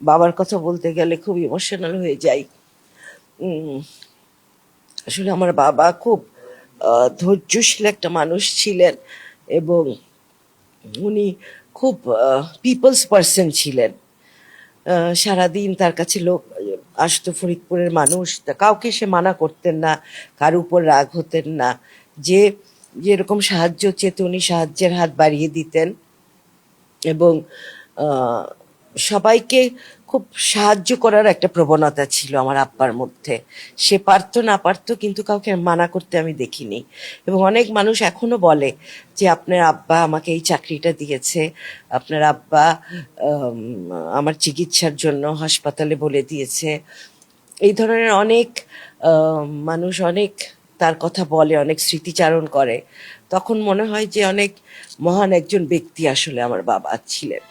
বাবার কথা বলতে গেলে খুব ইমোশনাল হয়ে যাই। উম, আসলে আমার বাবা খুব ধৈর্যশীল একটা মানুষ ছিলেন, এবং উনি খুব পিপলস পার্সন ছিলেন। সারাদিন তার কাছে লোক আসতো, ফরিদপুরের মানুষ, তা কাউকে সে মানা করতেন না, কার উপর রাগ হতেন না। যে যেরকম সাহায্য চেত উনি সাহায্যের হাত বাড়িয়ে দিতেন, এবং আহ, সবাইকে খুব সাহায্য করার একটা প্রবণতা ছিল আমার আব্বার মধ্যে। সে পারতো না পারতো, কিন্তু কাউকে মানা করতে আমি দেখিনি। এবং অনেক মানুষ এখনো বলে যে আপনার আব্বা আমাকে এই চাকরিটা দিয়েছে, আপনার আব্বা আম, আমার চিকিৎসার জন্য হাসপাতালে বলে দিয়েছে। এই ধরনের অনেক মানুষ অনেক তার কথা বলে, অনেক স্মৃতিচারণ করে। তখন মনে হয় যে অনেক মহান একজন ব্যক্তি আসলে আমার বাবা ছিলেন।